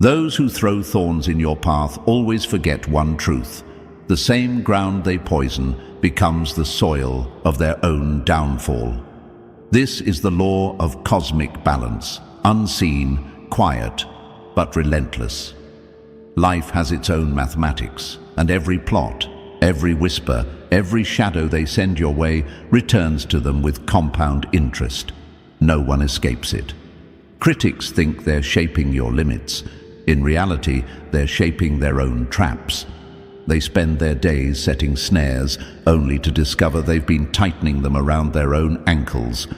Those who throw thorns in your path always forget one truth. The same ground they poison becomes the soil of their own downfall. This is the law of cosmic balance, unseen, quiet, but relentless. Life has its own mathematics, and every plot, every whisper, every shadow they send your way returns to them with compound interest. No one escapes it. Critics think they're shaping your limits. In reality, they're shaping their own traps. They spend their days setting snares, only to discover they've been tightening them around their own ankles.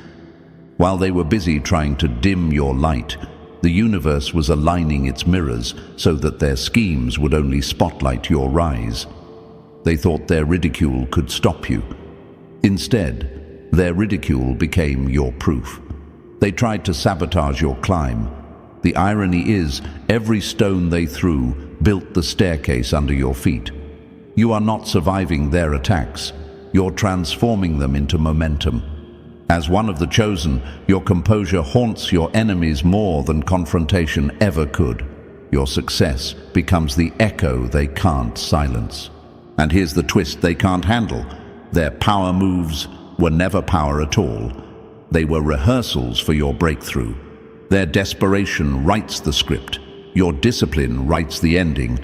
While they were busy trying to dim your light, the universe was aligning its mirrors so that their schemes would only spotlight your rise. They thought their ridicule could stop you. Instead, their ridicule became your proof. They tried to sabotage your climb. The irony is, every stone they threw built the staircase under your feet. You are not surviving their attacks. You're transforming them into momentum. As one of the chosen, your composure haunts your enemies more than confrontation ever could. Your success becomes the echo they can't silence. And here's the twist they can't handle. Their power moves were never power at all. They were rehearsals for your breakthrough. Their desperation writes the script. Your discipline writes the ending.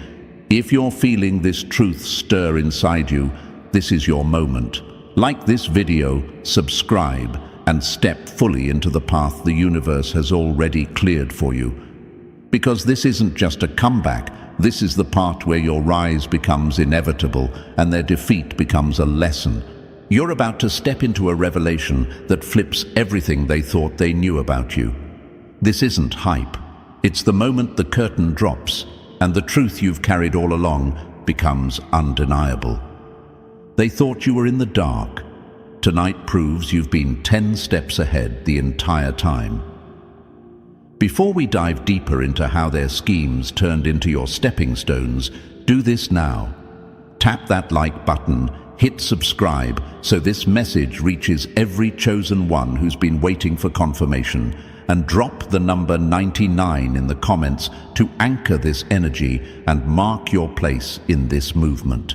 If you're feeling this truth stir inside you, this is your moment. Like this video, subscribe, and step fully into the path the universe has already cleared for you. Because this isn't just a comeback, this is the part where your rise becomes inevitable and their defeat becomes a lesson. You're about to step into a revelation that flips everything they thought they knew about you. This isn't hype. It's the moment the curtain drops and the truth you've carried all along becomes undeniable. They thought you were in the dark. Tonight proves you've been 10 steps ahead the entire time. Before we dive deeper into how their schemes turned into your stepping stones, do this now. Tap that like button, hit subscribe so this message reaches every chosen one who's been waiting for confirmation, and drop the number 99 in the comments to anchor this energy and mark your place in this movement.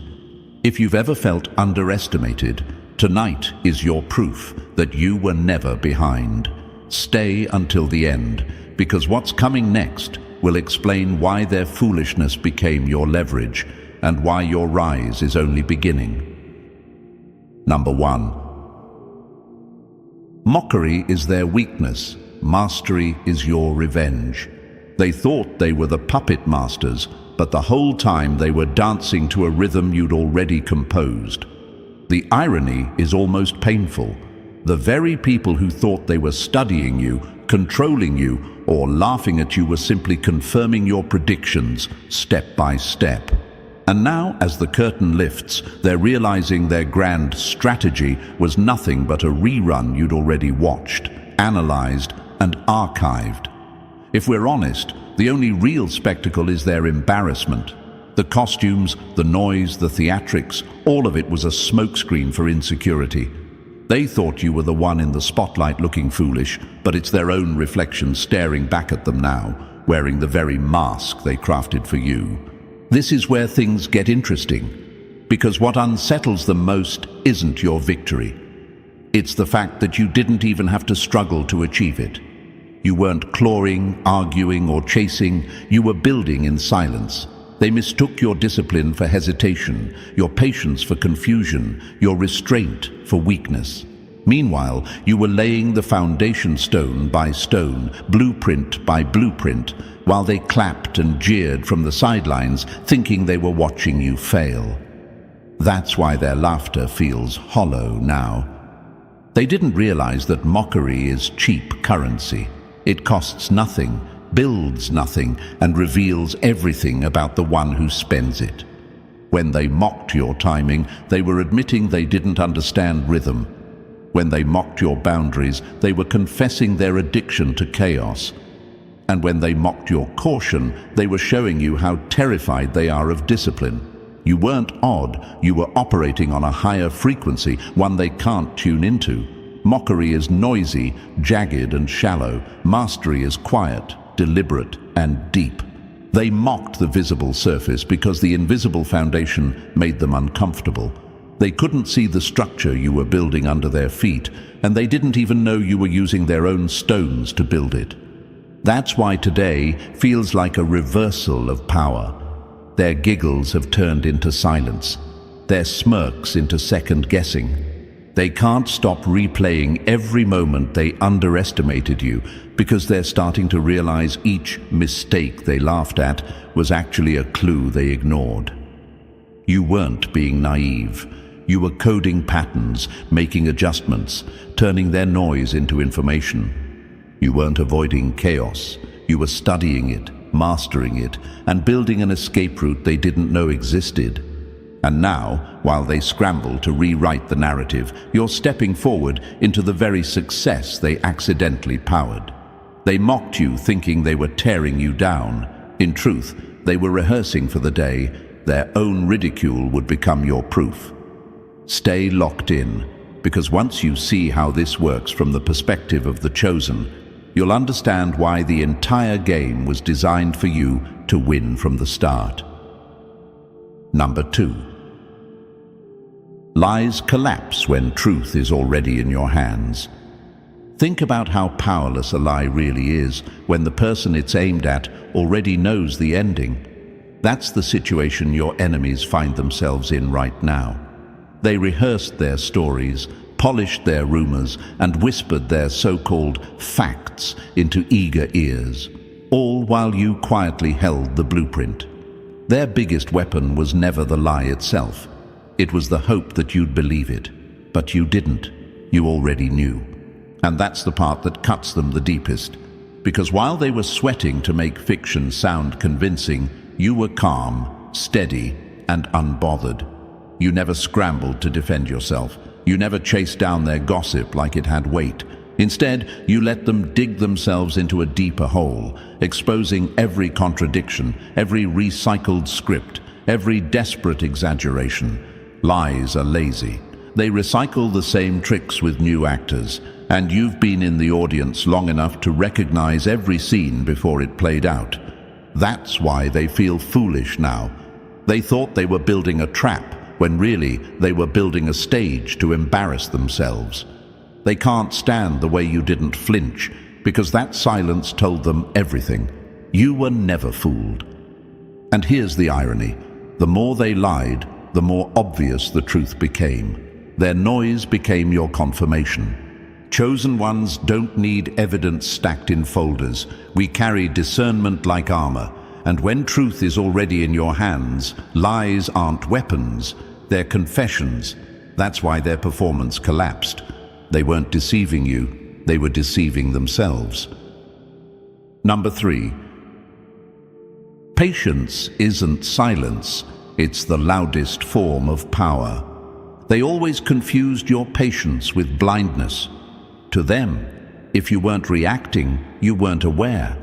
If you've ever felt underestimated, tonight is your proof that you were never behind. Stay until the end, because what's coming next will explain why their foolishness became your leverage and why your rise is only beginning. Number 1. Mockery is their weakness. Mastery is your revenge. They thought they were the puppet masters, but the whole time they were dancing to a rhythm you'd already composed. The irony is almost painful. The very people who thought they were studying you, controlling you, or laughing at you were simply confirming your predictions step by step. And now, as the curtain lifts, they're realizing their grand strategy was nothing but a rerun you'd already watched, analyzed, and archived. If we're honest, the only real spectacle is their embarrassment. The costumes, the noise, the theatrics, all of it was a smokescreen for insecurity. They thought you were the one in the spotlight looking foolish, but it's their own reflection staring back at them now, wearing the very mask they crafted for you. This is where things get interesting, because what unsettles them most isn't your victory. It's the fact that you didn't even have to struggle to achieve it. You weren't clawing, arguing, or chasing. You were building in silence. They mistook your discipline for hesitation, your patience for confusion, your restraint for weakness. Meanwhile, you were laying the foundation stone by stone, blueprint by blueprint, while they clapped and jeered from the sidelines, thinking they were watching you fail. That's why their laughter feels hollow now. They didn't realize that mockery is cheap currency. It costs nothing, builds nothing, and reveals everything about the one who spends it. When they mocked your timing, they were admitting they didn't understand rhythm. When they mocked your boundaries, they were confessing their addiction to chaos. And when they mocked your caution, they were showing you how terrified they are of discipline. You weren't odd, you were operating on a higher frequency, one they can't tune into. Mockery is noisy, jagged, and shallow. Mastery is quiet, deliberate, and deep. They mocked the visible surface because the invisible foundation made them uncomfortable. They couldn't see the structure you were building under their feet, and they didn't even know you were using their own stones to build it. That's why today feels like a reversal of power. Their giggles have turned into silence, their smirks into second-guessing. They can't stop replaying every moment they underestimated you because they're starting to realize each mistake they laughed at was actually a clue they ignored. You weren't being naive. You were coding patterns, making adjustments, turning their noise into information. You weren't avoiding chaos. You were studying it, mastering it, and building an escape route they didn't know existed. And now, while they scramble to rewrite the narrative, you're stepping forward into the very success they accidentally powered. They mocked you, thinking they were tearing you down. In truth, they were rehearsing for the day their own ridicule would become your proof. Stay locked in, because once you see how this works from the perspective of the chosen, you'll understand why the entire game was designed for you to win from the start. Number 2. Lies collapse when truth is already in your hands. Think about how powerless a lie really is when the person it's aimed at already knows the ending. That's the situation your enemies find themselves in right now. They rehearsed their stories, polished their rumors, and whispered their so-called facts into eager ears, all while you quietly held the blueprint. Their biggest weapon was never the lie itself. It was the hope that you'd believe it, but you didn't. You already knew. And that's the part that cuts them the deepest. Because while they were sweating to make fiction sound convincing, you were calm, steady, and unbothered. You never scrambled to defend yourself. You never chased down their gossip like it had weight. Instead, you let them dig themselves into a deeper hole, exposing every contradiction, every recycled script, every desperate exaggeration. Lies are lazy. They recycle the same tricks with new actors, and you've been in the audience long enough to recognize every scene before it played out. That's why they feel foolish now. They thought they were building a trap, when really they were building a stage to embarrass themselves. They can't stand the way you didn't flinch, because that silence told them everything. You were never fooled. And here's the irony. The more they lied, the more obvious the truth became. Their noise became your confirmation. Chosen ones don't need evidence stacked in folders. We carry discernment like armor. And when truth is already in your hands, lies aren't weapons, they're confessions. That's why their performance collapsed. They weren't deceiving you, they were deceiving themselves. Number 3. Patience isn't silence. It's the loudest form of power. They always confused your patience with blindness. To them, if you weren't reacting, you weren't aware.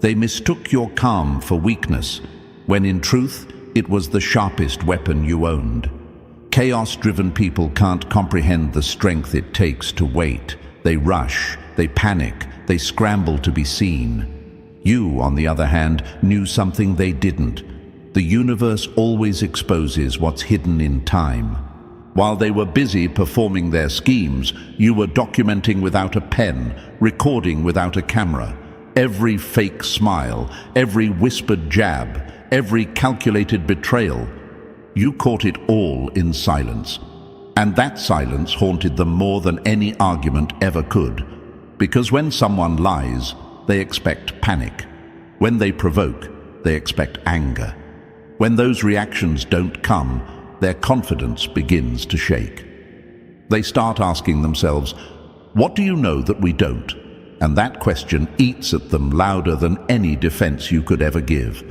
They mistook your calm for weakness, when in truth, it was the sharpest weapon you owned. Chaos-driven people can't comprehend the strength it takes to wait. They rush, they panic, they scramble to be seen. You, on the other hand, knew something they didn't. The universe always exposes what's hidden in time. While they were busy performing their schemes, you were documenting without a pen, recording without a camera. Every fake smile, every whispered jab, every calculated betrayal. You caught it all in silence. And that silence haunted them more than any argument ever could. Because when someone lies, they expect panic. When they provoke, they expect anger. When those reactions don't come, their confidence begins to shake. They start asking themselves, what do you know that we don't? And that question eats at them louder than any defense you could ever give.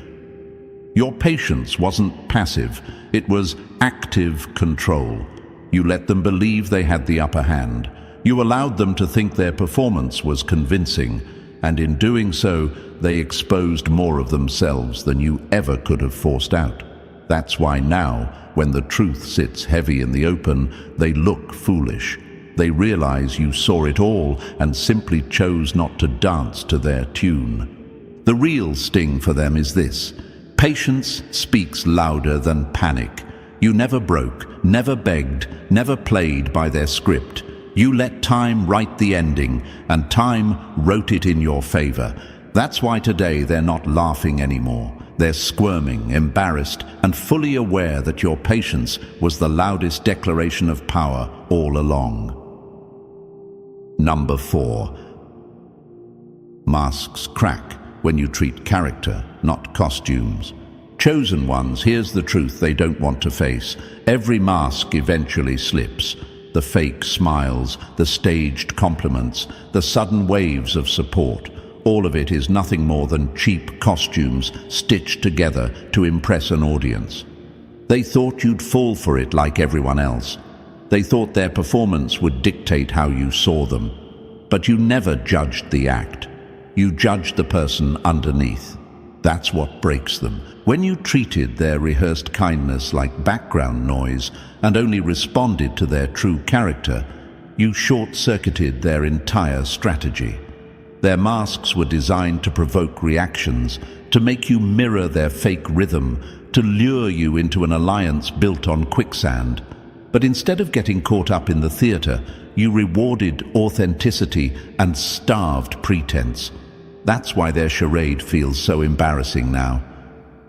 Your patience wasn't passive, it was active control. You let them believe they had the upper hand. You allowed them to think their performance was convincing, and in doing so, they exposed more of themselves than you ever could have forced out. That's why now, when the truth sits heavy in the open, they look foolish. They realize you saw it all and simply chose not to dance to their tune. The real sting for them is this: patience speaks louder than panic. You never broke, never begged, never played by their script. You let time write the ending, and time wrote it in your favor. That's why today they're not laughing anymore. They're squirming, embarrassed, and fully aware that your patience was the loudest declaration of power all along. Number 4. Masks crack when you treat character, not costumes. Chosen ones, here's the truth they don't want to face. Every mask eventually slips. The fake smiles, the staged compliments, the sudden waves of support. All of it is nothing more than cheap costumes stitched together to impress an audience. They thought you'd fall for it like everyone else. They thought their performance would dictate how you saw them. But you never judged the act. You judged the person underneath. That's what breaks them. When you treated their rehearsed kindness like background noise and only responded to their true character, you short-circuited their entire strategy. Their masks were designed to provoke reactions, to make you mirror their fake rhythm, to lure you into an alliance built on quicksand. But instead of getting caught up in the theater, you rewarded authenticity and starved pretense. That's why their charade feels so embarrassing now.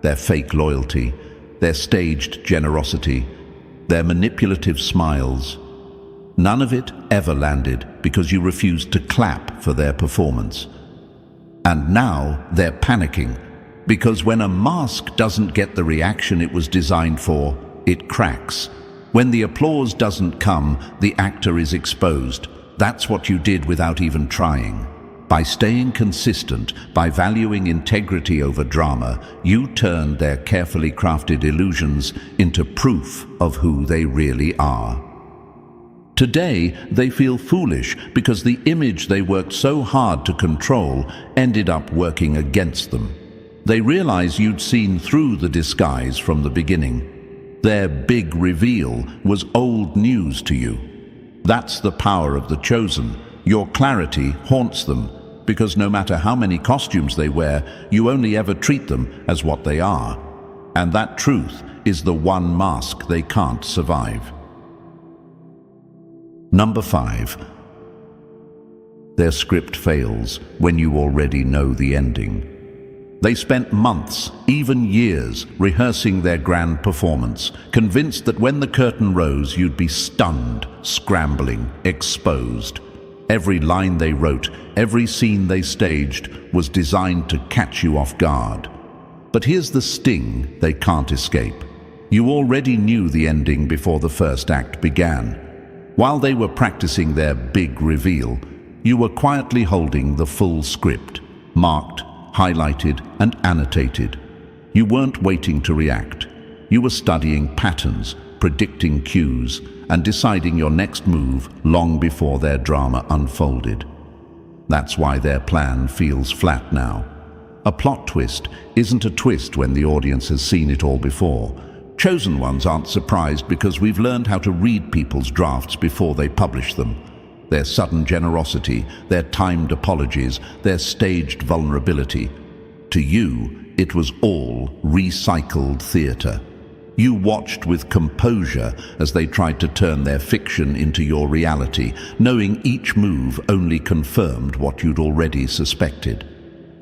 Their fake loyalty, their staged generosity, their manipulative smiles. None of it ever landed because you refused to clap for their performance. And now they're panicking, because when a mask doesn't get the reaction it was designed for, it cracks. When the applause doesn't come, the actor is exposed. That's what you did without even trying. By staying consistent, by valuing integrity over drama, you turned their carefully crafted illusions into proof of who they really are. Today, they feel foolish because the image they worked so hard to control ended up working against them. They realize you'd seen through the disguise from the beginning. Their big reveal was old news to you. That's the power of the chosen. Your clarity haunts them, because no matter how many costumes they wear, you only ever treat them as what they are. And that truth is the one mask they can't survive. Number 5. Their script fails when you already know the ending. They spent months, even years, rehearsing their grand performance, convinced that when the curtain rose, you'd be stunned, scrambling, exposed. Every line they wrote, every scene they staged was designed to catch you off guard. But here's the sting they can't escape. You already knew the ending before the first act began. While they were practicing their big reveal, you were quietly holding the full script, marked, highlighted, and annotated. You weren't waiting to react. You were studying patterns, predicting cues, and deciding your next move long before their drama unfolded. That's why their plan feels flat now. A plot twist isn't a twist when the audience has seen it all before. Chosen ones aren't surprised because we've learned how to read people's drafts before they publish them. Their sudden generosity, their timed apologies, their staged vulnerability. To you, it was all recycled theater. You watched with composure as they tried to turn their fiction into your reality, knowing each move only confirmed what you'd already suspected.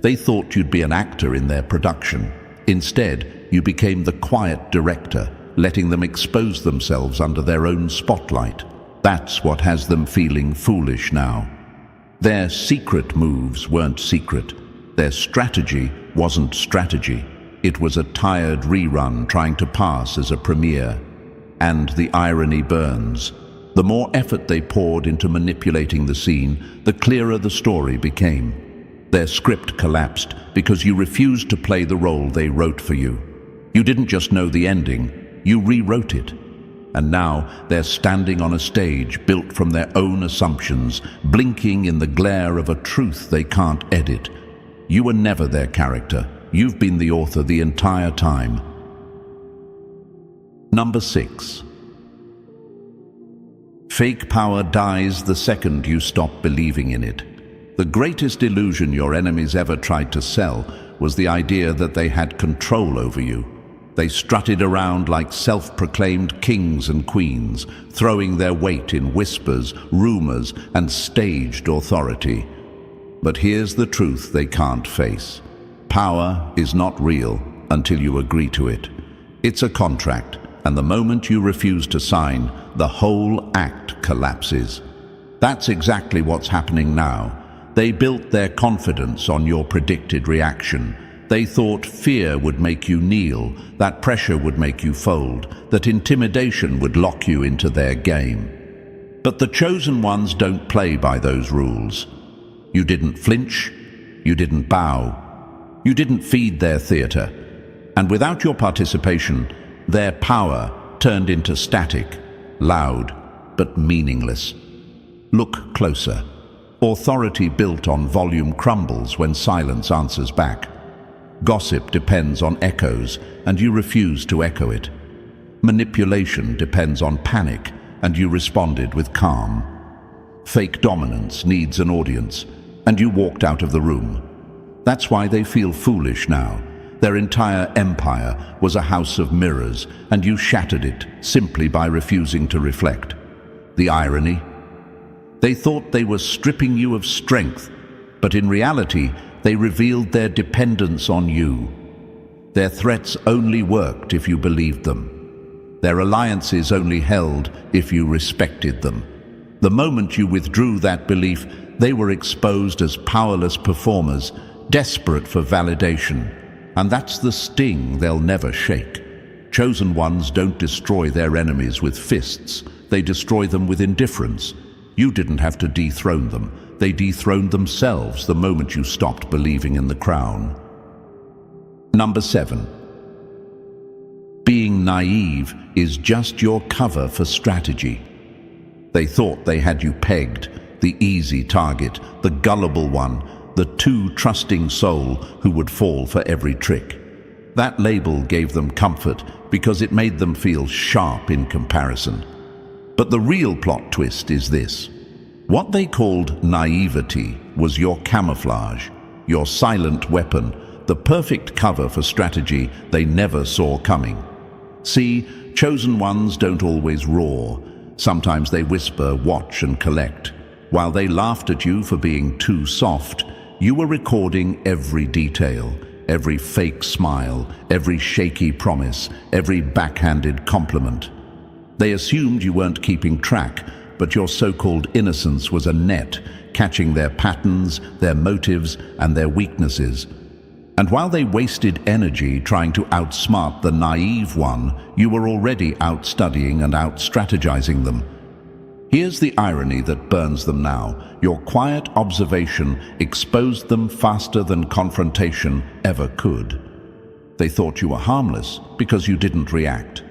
They thought you'd be an actor in their production. Instead, you became the quiet director, letting them expose themselves under their own spotlight. That's what has them feeling foolish now. Their secret moves weren't secret. Their strategy wasn't strategy. It was a tired rerun trying to pass as a premiere. And the irony burns. The more effort they poured into manipulating the scene, the clearer the story became. Their script collapsed because you refused to play the role they wrote for you. You didn't just know the ending, you rewrote it. And now they're standing on a stage built from their own assumptions, blinking in the glare of a truth they can't edit. You were never their character. You've been the author the entire time. Number 6. Fake power dies the second you stop believing in it. The greatest illusion your enemies ever tried to sell was the idea that they had control over you. They strutted around like self-proclaimed kings and queens, throwing their weight in whispers, rumors, and staged authority. But here's the truth they can't face. Power is not real until you agree to it. It's a contract, and the moment you refuse to sign, the whole act collapses. That's exactly what's happening now. They built their confidence on your predicted reaction. They thought fear would make you kneel, that pressure would make you fold, that intimidation would lock you into their game. But the chosen ones don't play by those rules. You didn't flinch, you didn't bow, you didn't feed their theater. And without your participation, their power turned into static, loud, but meaningless. Look closer. Authority built on volume crumbles when silence answers back. Gossip depends on echoes, and you refuse to echo it. Manipulation depends on panic, and you responded with calm. Fake dominance needs an audience, and you walked out of the room. That's why they feel foolish now. Their entire empire was a house of mirrors, and you shattered it simply by refusing to reflect. The irony? They thought they were stripping you of strength, but in reality, they revealed their dependence on you. Their threats only worked if you believed them. Their alliances only held if you respected them. The moment you withdrew that belief, they were exposed as powerless performers, desperate for validation. And that's the sting they'll never shake. Chosen ones don't destroy their enemies with fists. They destroy them with indifference. You didn't have to dethrone them. They dethroned themselves the moment you stopped believing in the crown. Number 7. Being naive is just your cover for strategy. They thought they had you pegged, the easy target, the gullible one, the too trusting soul who would fall for every trick. That label gave them comfort because it made them feel sharp in comparison. But the real plot twist is this. What they called naivety was your camouflage, your silent weapon, the perfect cover for strategy they never saw coming. See, chosen ones don't always roar. Sometimes they whisper, watch, and collect. While they laughed at you for being too soft, you were recording every detail, every fake smile, every shaky promise, every backhanded compliment. They assumed you weren't keeping track, but your so-called innocence was a net, catching their patterns, their motives, and their weaknesses. And while they wasted energy trying to outsmart the naive one, you were already out-studying and out-strategizing them. Here's the irony that burns them now. Your quiet observation exposed them faster than confrontation ever could. They thought you were harmless because you didn't react.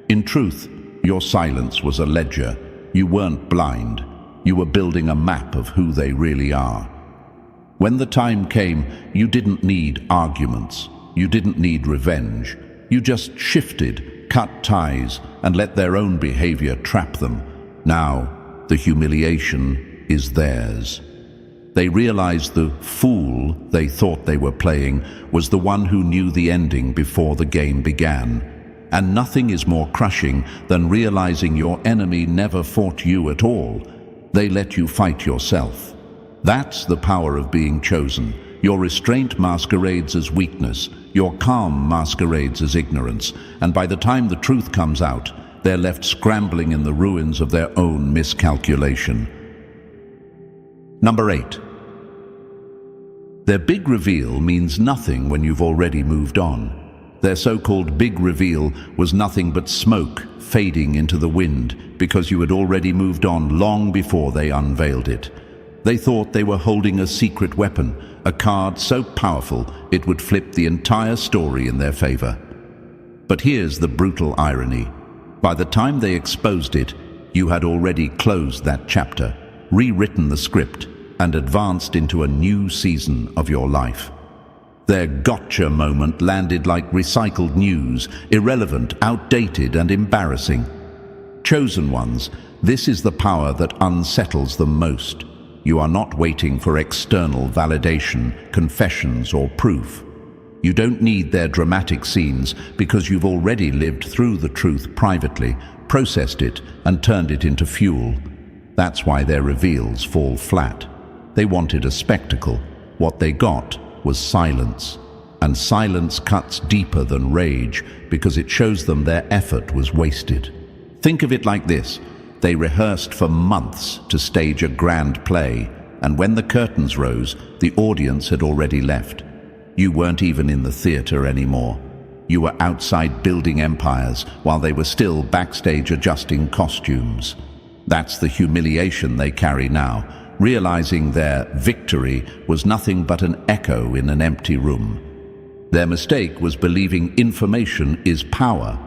In truth, your silence was a ledger. You weren't blind. You were building a map of who they really are. When the time came, you didn't need arguments. You didn't need revenge. You just shifted, cut ties, and let their own behavior trap them. Now, the humiliation is theirs. They realized the fool they thought they were playing was the one who knew the ending before the game began. And nothing is more crushing than realizing your enemy never fought you at all. They let you fight yourself. That's the power of being chosen. Your restraint masquerades as weakness. Your calm masquerades as ignorance. And by the time the truth comes out, they're left scrambling in the ruins of their own miscalculation. Number 8. Their big reveal means nothing when you've already moved on. Their so-called big reveal was nothing but smoke fading into the wind because you had already moved on long before they unveiled it. They thought they were holding a secret weapon, a card so powerful it would flip the entire story in their favor. But here's the brutal irony. By the time they exposed it, you had already closed that chapter, rewritten the script, and advanced into a new season of your life. Their gotcha moment landed like recycled news, irrelevant, outdated, and embarrassing. Chosen ones, this is the power that unsettles them most. You are not waiting for external validation, confessions, or proof. You don't need their dramatic scenes because you've already lived through the truth privately, processed it, and turned it into fuel. That's why their reveals fall flat. They wanted a spectacle. What they got was silence. And silence cuts deeper than rage because it shows them their effort was wasted. Think of it like this. They rehearsed for months to stage a grand play, and when the curtains rose, the audience had already left. You weren't even in the theater anymore. You were outside building empires while they were still backstage adjusting costumes. That's the humiliation they carry now, realizing their victory was nothing but an echo in an empty room. Their mistake was believing information is power.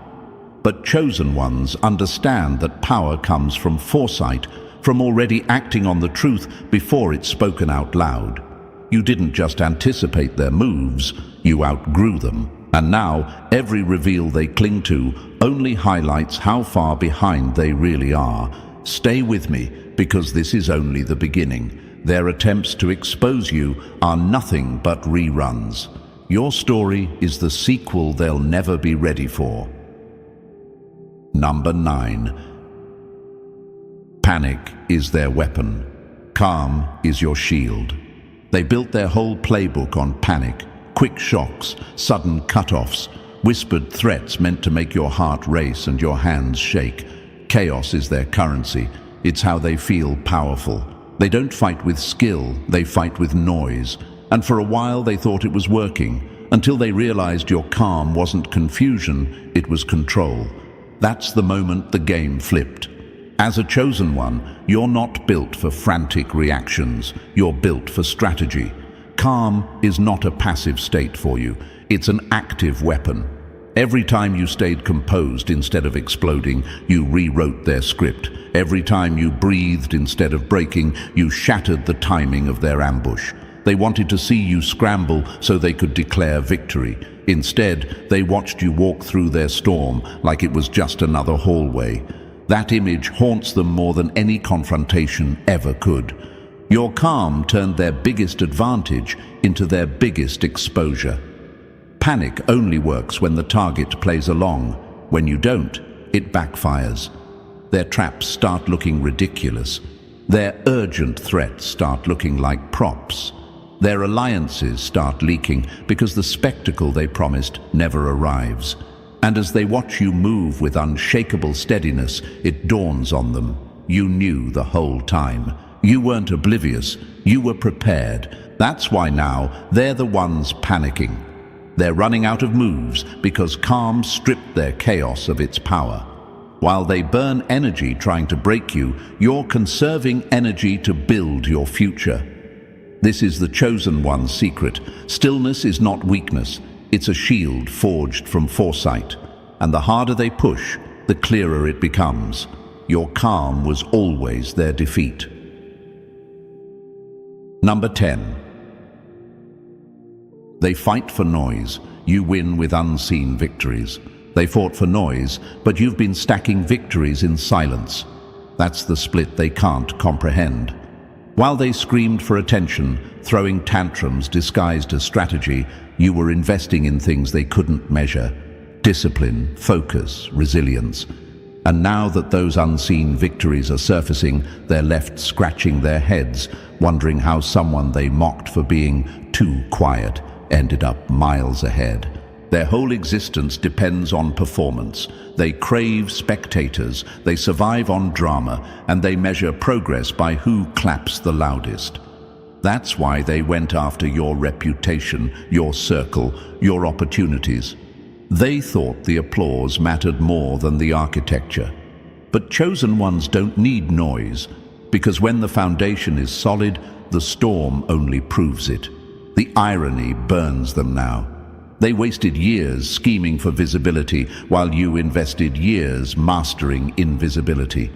But chosen ones understand that power comes from foresight, from already acting on the truth before it's spoken out loud. You didn't just anticipate their moves, you outgrew them. And now, every reveal they cling to only highlights how far behind they really are. Stay with me, because this is only the beginning. Their attempts to expose you are nothing but reruns. Your story is the sequel they'll never be ready for. Number 9. Panic is their weapon. Calm is your shield. They built their whole playbook on panic, quick shocks, sudden cut-offs, whispered threats meant to make your heart race and your hands shake. Chaos is their currency. It's how they feel powerful. They don't fight with skill, they fight with noise. And for a while they thought it was working, until they realized your calm wasn't confusion, it was control. That's the moment the game flipped. As a chosen one, you're not built for frantic reactions, you're built for strategy. Calm is not a passive state for you, it's an active weapon. Every time you stayed composed instead of exploding, you rewrote their script. Every time you breathed instead of breaking, you shattered the timing of their ambush. They wanted to see you scramble so they could declare victory. Instead, they watched you walk through their storm like it was just another hallway. That image haunts them more than any confrontation ever could. Your calm turned their biggest advantage into their biggest exposure. Panic only works when the target plays along. When you don't, it backfires. Their traps start looking ridiculous. Their urgent threats start looking like props. Their alliances start leaking because the spectacle they promised never arrives. And as they watch you move with unshakable steadiness, it dawns on them. You knew the whole time. You weren't oblivious. You were prepared. That's why now they're the ones panicking. They're running out of moves because calm stripped their chaos of its power. While they burn energy trying to break you, you're conserving energy to build your future. This is the chosen one's secret. Stillness is not weakness. It's a shield forged from foresight. And the harder they push, the clearer it becomes. Your calm was always their defeat. Number 10. They fight for noise. You win with unseen victories. They fought for noise, but you've been stacking victories in silence. That's the split they can't comprehend. While they screamed for attention, throwing tantrums disguised as strategy, you were investing in things they couldn't measure. Discipline, focus, resilience. And now that those unseen victories are surfacing, they're left scratching their heads, wondering how someone they mocked for being too quiet ended up miles ahead. Their whole existence depends on performance. They crave spectators, they survive on drama, and they measure progress by who claps the loudest. That's why they went after your reputation, your circle, your opportunities. They thought the applause mattered more than the architecture. But chosen ones don't need noise, because when the foundation is solid, the storm only proves it. The irony burns them now. They wasted years scheming for visibility while you invested years mastering invisibility.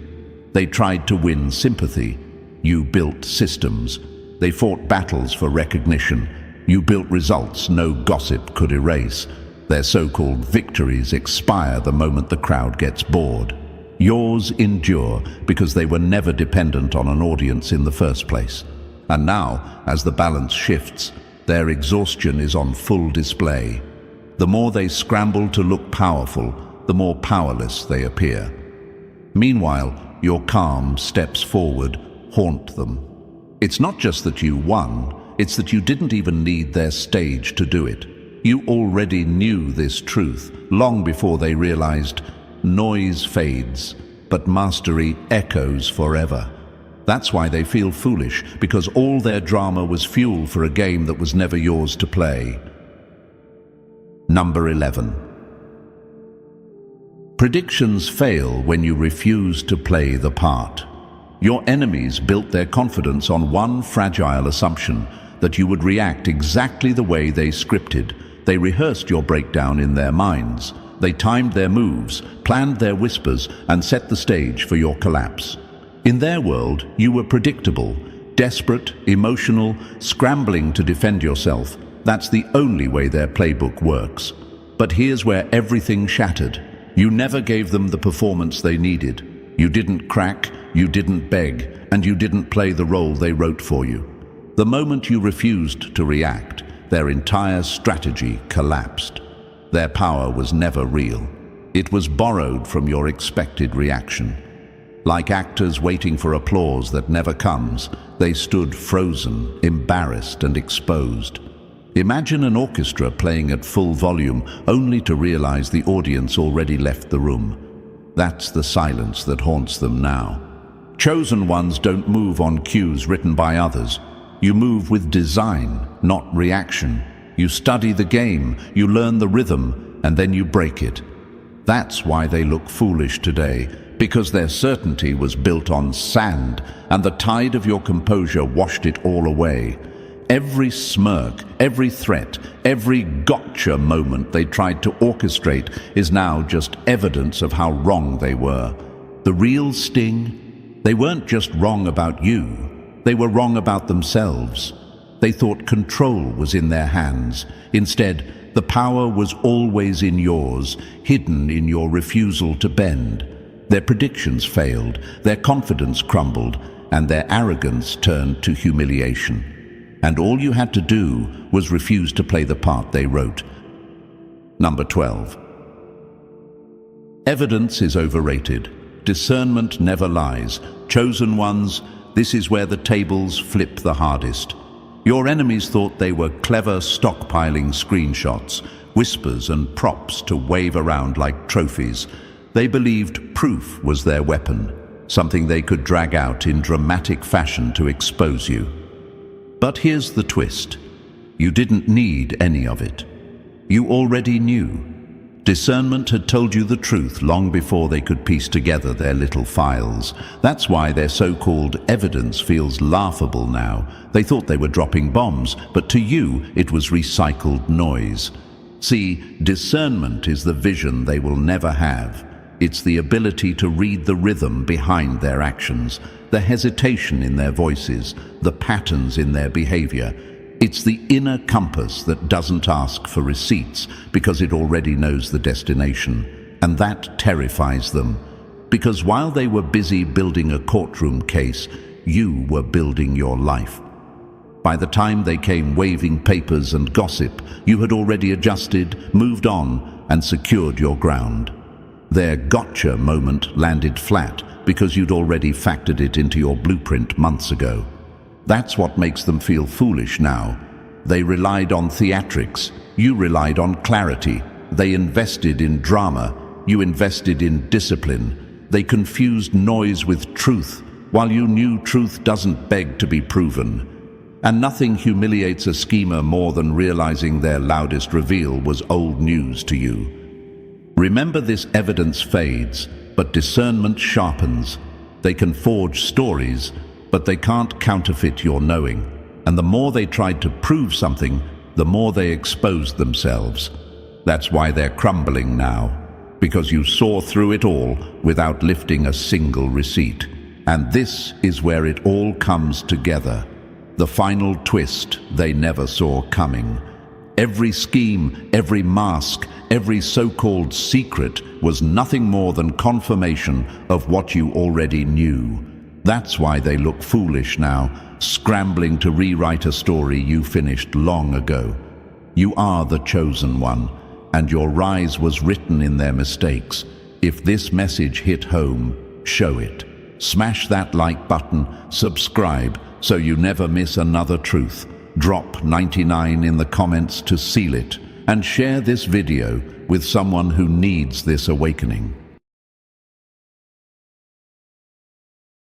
They tried to win sympathy. You built systems. They fought battles for recognition. You built results no gossip could erase. Their so-called victories expire the moment the crowd gets bored. Yours endure because they were never dependent on an audience in the first place. And now, as the balance shifts, their exhaustion is on full display. The more they scramble to look powerful, the more powerless they appear. Meanwhile, your calm steps forward haunt them. It's not just that you won, it's that you didn't even need their stage to do it. You already knew this truth long before they realized noise fades, but mastery echoes forever. That's why they feel foolish, because all their drama was fuel for a game that was never yours to play. Number 11. Predictions fail when you refuse to play the part. Your enemies built their confidence on one fragile assumption, that you would react exactly the way they scripted. They rehearsed your breakdown in their minds. They timed their moves, planned their whispers, and set the stage for your collapse. In their world, you were predictable, desperate, emotional, scrambling to defend yourself. That's the only way their playbook works. But here's where everything shattered. You never gave them the performance they needed. You didn't crack, you didn't beg, and you didn't play the role they wrote for you. The moment you refused to react, their entire strategy collapsed. Their power was never real. It was borrowed from your expected reaction. Like actors waiting for applause that never comes, they stood frozen, embarrassed and exposed. Imagine an orchestra playing at full volume only to realize the audience already left the room. That's the silence that haunts them now. Chosen ones don't move on cues written by others. You move with design, not reaction. You study the game, you learn the rhythm, and then you break it. That's why they look foolish today, because their certainty was built on sand, and the tide of your composure washed it all away. Every smirk, every threat, every gotcha moment they tried to orchestrate is now just evidence of how wrong they were. The real sting? They weren't just wrong about you. They were wrong about themselves. They thought control was in their hands. Instead, the power was always in yours, hidden in your refusal to bend. Their predictions failed, their confidence crumbled, and their arrogance turned to humiliation. And all you had to do was refuse to play the part they wrote. Number 12. Evidence is overrated. Discernment never lies. Chosen ones, this is where the tables flip the hardest. Your enemies thought they were clever stockpiling screenshots, whispers and props to wave around like trophies. They believed proof was their weapon, something they could drag out in dramatic fashion to expose you. But here's the twist. You didn't need any of it. You already knew. Discernment had told you the truth long before they could piece together their little files. That's why their so-called evidence feels laughable now. They thought they were dropping bombs, but to you it was recycled noise. See, discernment is the vision they will never have. It's the ability to read the rhythm behind their actions, the hesitation in their voices, the patterns in their behavior. It's the inner compass that doesn't ask for receipts because it already knows the destination. And that terrifies them. Because while they were busy building a courtroom case, you were building your life. By the time they came waving papers and gossip, you had already adjusted, moved on, and secured your ground. Their gotcha moment landed flat because you'd already factored it into your blueprint months ago. That's what makes them feel foolish now. They relied on theatrics. You relied on clarity. They invested in drama. You invested in discipline. They confused noise with truth, while you knew truth doesn't beg to be proven. And nothing humiliates a schemer more than realizing their loudest reveal was old news to you. Remember, this evidence fades, but discernment sharpens. They can forge stories, but they can't counterfeit your knowing. And the more they tried to prove something, the more they exposed themselves. That's why they're crumbling now, because you saw through it all without lifting a single receipt. And this is where it all comes together. The final twist they never saw coming. Every scheme, every mask, every so-called secret was nothing more than confirmation of what you already knew. That's why they look foolish now, scrambling to rewrite a story you finished long ago. You are the chosen one, and your rise was written in their mistakes. If this message hit home, show it. Smash that like button, subscribe so you never miss another truth. Drop 99 in the comments to seal it, and share this video with someone who needs this awakening.